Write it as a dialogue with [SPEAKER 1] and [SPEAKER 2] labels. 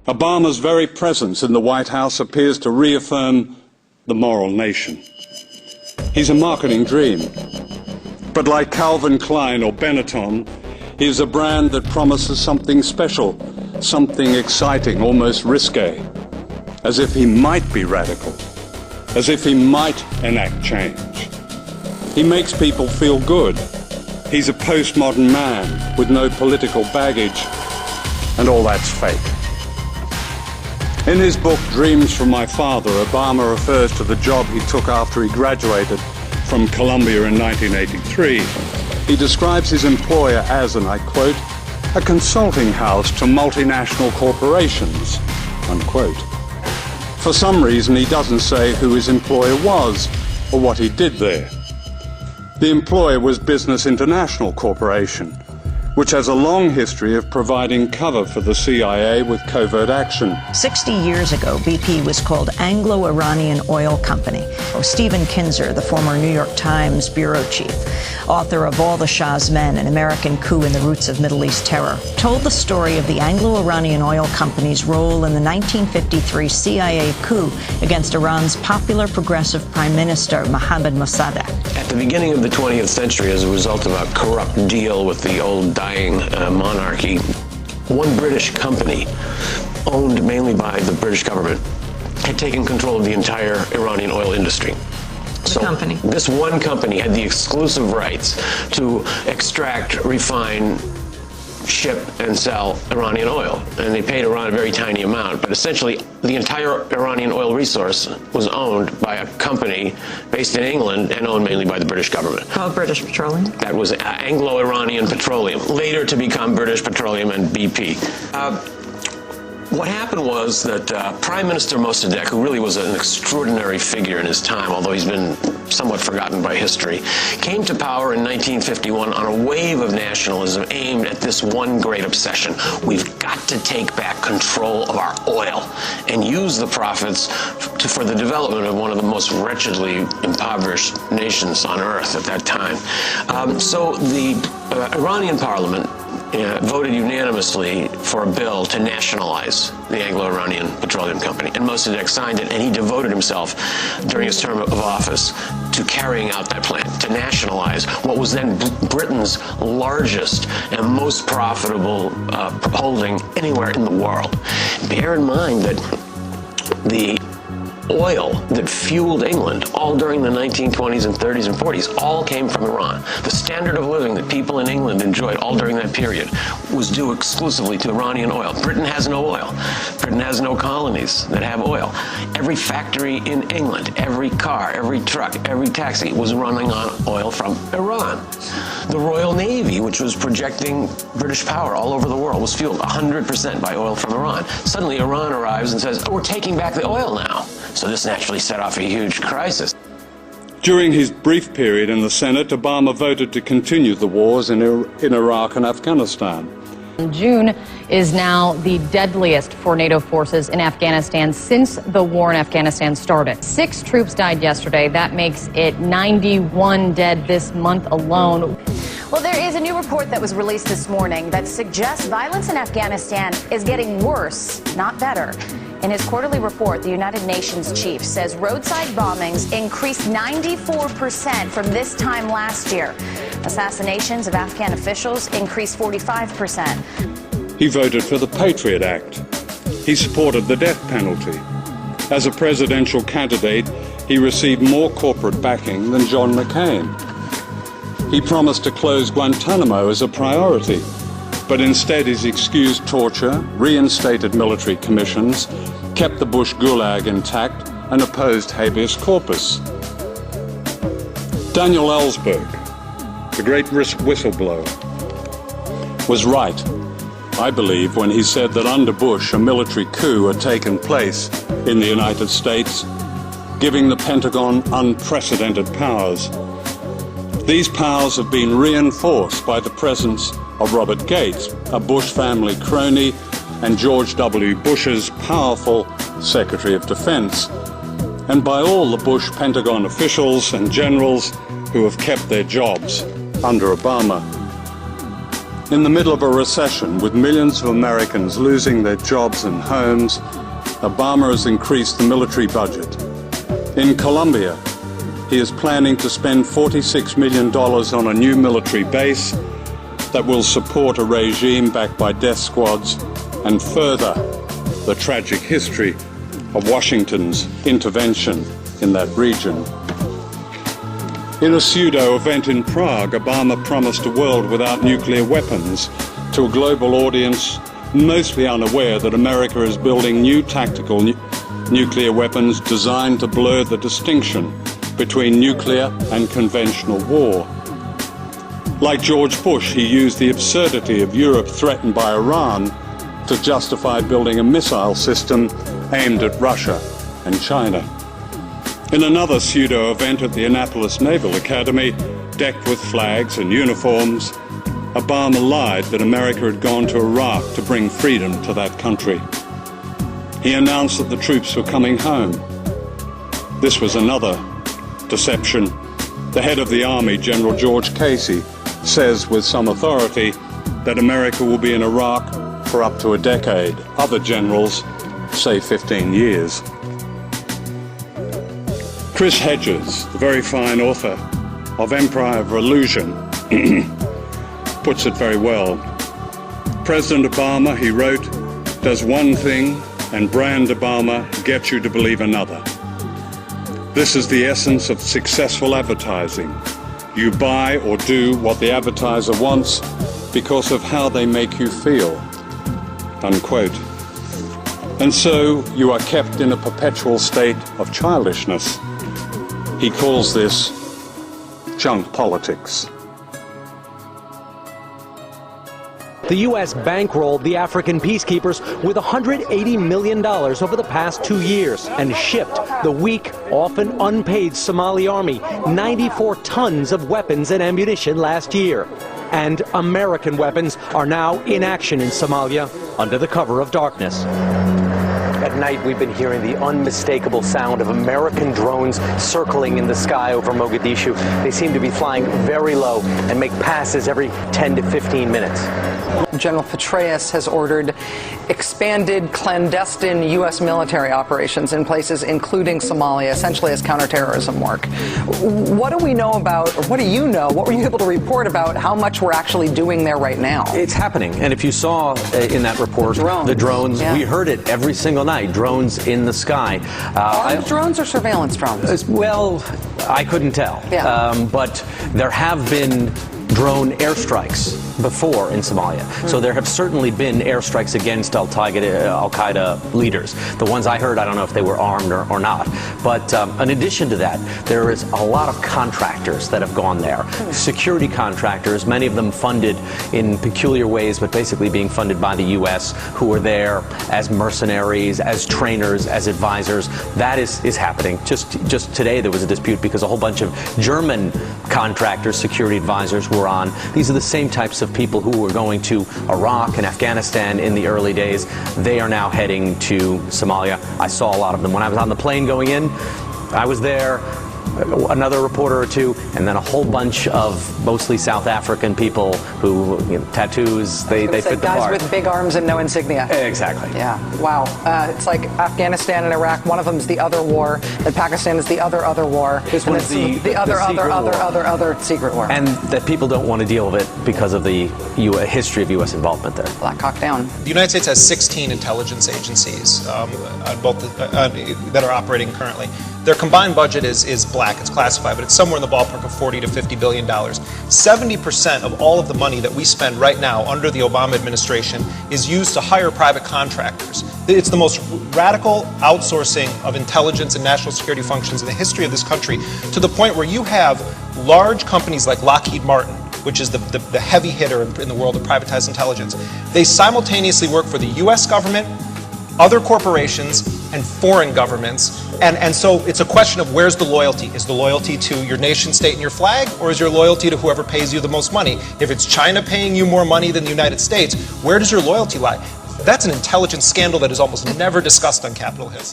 [SPEAKER 1] Obama's very presence in the White House appears to reaffirm the moral nation. He's a marketing dream. But like Calvin Klein or Benetton, he is a brand that promises something special, something exciting, almost risque, as if he might be radical, as if he might enact change. He makes people feel good. He's a postmodern man with no political baggage, and all that's fake. In his book, Dreams from My Father, Obama refers to the job he took after he graduated from Columbia in 1983. He describes his employer as, and I quote, a consulting house to multinational corporations, unquote. For some reason, he doesn't say who his employer was or what he did there. The employer was Business International Corporation, which has a long history of providing cover for the CIA with covert action.
[SPEAKER 2] 60 years ago, BP was called Anglo-Iranian Oil Company. Stephen Kinzer, the former New York Times bureau chief, author of All the Shah's Men, An American Coup and the Roots of Middle East Terror, told the story of the Anglo-Iranian Oil Company's role in the 1953 CIA coup against Iran's popular progressive Prime Minister, Mohammad Mossadegh.
[SPEAKER 3] At the beginning of the 20th century, as a result of a corrupt deal with the old dying monarchy, one British company, owned mainly by the British government, had taken control of the entire Iranian oil industry. So this one company had the exclusive rights to extract, refine, ship, and sell Iranian oil. And they paid Iran a very tiny amount, but essentially the entire Iranian oil resource was owned by a company based in England and owned mainly by the British government.
[SPEAKER 2] Called British Petroleum?
[SPEAKER 3] That was Anglo-Iranian Petroleum, later to become British Petroleum and BP. What happened was that Prime Minister Mossadegh, who really was an extraordinary figure in his time, although he's been somewhat forgotten by history, came to power in 1951 on a wave of nationalism aimed at this one great obsession. We've got to take back control of our oil and use the profits for the development of one of the most wretchedly impoverished nations on earth at that time. So the Iranian parliament voted unanimously for a bill to nationalize the Anglo-Iranian Petroleum Company. And Mossadegh signed it, and he devoted himself during his term of office to carrying out that plan, to nationalize what was then Britain's largest and most profitable holding anywhere in the world. Bear in mind that the oil that fueled England all during the 1920s and 30s and 40s all came from Iran. The standard of living that people in England enjoyed all during that period was due exclusively to Iranian oil. Britain has no oil. Britain has no colonies that have oil. Every factory in England, every car, every truck, every taxi was running on oil from Iran. The Royal Navy, which was projecting British power all over the world, was fueled 100% by oil from Iran. Suddenly Iran arrives and says, "Oh, we're taking back the oil now." So this naturally set off a huge crisis.
[SPEAKER 1] During his brief period in the Senate, Obama voted to continue the wars in Iraq and Afghanistan.
[SPEAKER 4] June is now the deadliest for NATO forces in Afghanistan since the war in Afghanistan started. 6 troops died yesterday. That makes it 91 dead this month alone.
[SPEAKER 5] Well, there is a new report that was released this morning that suggests violence in Afghanistan is getting worse, not better. In his quarterly report, the United Nations chief says roadside bombings increased 94% from this time last year. Assassinations of Afghan officials increased 45%.
[SPEAKER 1] He voted for the Patriot Act. He supported the death penalty. As a presidential candidate, he received more corporate backing than John McCain. He promised to close Guantanamo as a priority, but instead he's excused torture, reinstated military commissions, kept the Bush Gulag intact, and opposed habeas corpus. Daniel Ellsberg, the great whistleblower, was right, I believe, when he said that under Bush a military coup had taken place in the United States, giving the Pentagon unprecedented powers. These powers have been reinforced by the presence of Robert Gates, a Bush family crony, and George W. Bush's powerful Secretary of Defense, and by all the Bush Pentagon officials and generals who have kept their jobs under Obama. In the middle of a recession, with millions of Americans losing their jobs and homes, Obama has increased the military budget. In Colombia, he is planning to spend $46 million on a new military base that will support a regime backed by death squads and further the tragic history of Washington's intervention in that region. In a pseudo event in Prague, Obama promised a world without nuclear weapons to a global audience mostly unaware that America is building new tactical nuclear weapons designed to blur the distinction between nuclear and conventional war. Like George Bush, he used the absurdity of Europe threatened by Iran to justify building a missile system aimed at Russia and China. In another pseudo-event at the Annapolis Naval Academy, decked with flags and uniforms, Obama lied that America had gone to Iraq to bring freedom to that country. He announced that the troops were coming home. This was another deception. The head of the Army, General George Casey, says with some authority that America will be in Iraq for up to a decade. Other generals say 15 years. Chris Hedges, the very fine author of Empire of Illusion, puts it very well. President Obama, he wrote, does one thing and brand Obama gets you to believe another. This is the essence of successful advertising. You buy or do what the advertiser wants because of how they make you feel. Unquote. And so you are kept in a perpetual state of childishness. He calls this junk politics.
[SPEAKER 6] The U.S. bankrolled the African peacekeepers with $180 million over the past 2 years and shipped the weak, often unpaid Somali army 94 tons of weapons and ammunition last year. And American weapons are now in action in Somalia under the cover of darkness. At night, we've been hearing the unmistakable sound of American drones circling in the sky over Mogadishu. They seem to be flying very low and make passes every 10 to 15 minutes.
[SPEAKER 7] General Petraeus has ordered expanded clandestine U.S. military operations in places including Somalia, essentially as counterterrorism work. What do we know about, or what do you know, what were you able to report about how much we're actually doing there right now?
[SPEAKER 6] It's happening. And if you saw in that report, the drones,
[SPEAKER 7] yeah.
[SPEAKER 6] We heard it every single night, drones in the sky.
[SPEAKER 7] Armed drones or surveillance drones?
[SPEAKER 6] Well, I couldn't tell.
[SPEAKER 7] Yeah.
[SPEAKER 6] But there have been drone airstrikes before in Somalia. So there have certainly been airstrikes against Al-Qaeda leaders. The ones I heard, I don't know if they were armed or not. But in addition to that, there is a lot of contractors that have gone there. Security contractors, many of them funded in peculiar ways, but basically being funded by the U.S., who are there as mercenaries, as trainers, as advisors. That is happening. Just today there was a dispute because a whole bunch of German contractors, security advisors were on. These are the same types of people who were going to Iraq and Afghanistan in the early days. They are now heading to Somalia. I saw a lot of them. When I was on the plane going in, I was there, another reporter or two, and then a whole bunch of mostly South African people who, tattoos, they fit the
[SPEAKER 7] guys
[SPEAKER 6] part.
[SPEAKER 7] with big arms and no insignia.
[SPEAKER 6] Exactly.
[SPEAKER 7] Yeah. Wow. It's like Afghanistan and Iraq. One of them is the other war, and Pakistan is the other war.
[SPEAKER 6] This one's
[SPEAKER 7] the other secret war.
[SPEAKER 6] And that people don't want to deal with it because of the history of U.S. involvement there.
[SPEAKER 7] Black Hawk Down.
[SPEAKER 8] The United States has 16 intelligence agencies that are operating currently. Their combined budget is black, it's classified, but it's somewhere in the ballpark of $40 to $50 billion. 70% of all of the money that we spend right now under the Obama administration is used to hire private contractors. It's the most radical outsourcing of intelligence and national security functions in the history of this country, to the point where you have large companies like Lockheed Martin, which is the heavy hitter in the world of privatized intelligence. They simultaneously work for the U.S. government, other corporations, and foreign governments. And so it's a question of where's the loyalty? Is the loyalty to your nation state and your flag, or is your loyalty to whoever pays you the most money? If it's China paying you more money than the United States, where does your loyalty lie? That's an intelligence scandal that is almost never discussed on Capitol Hill.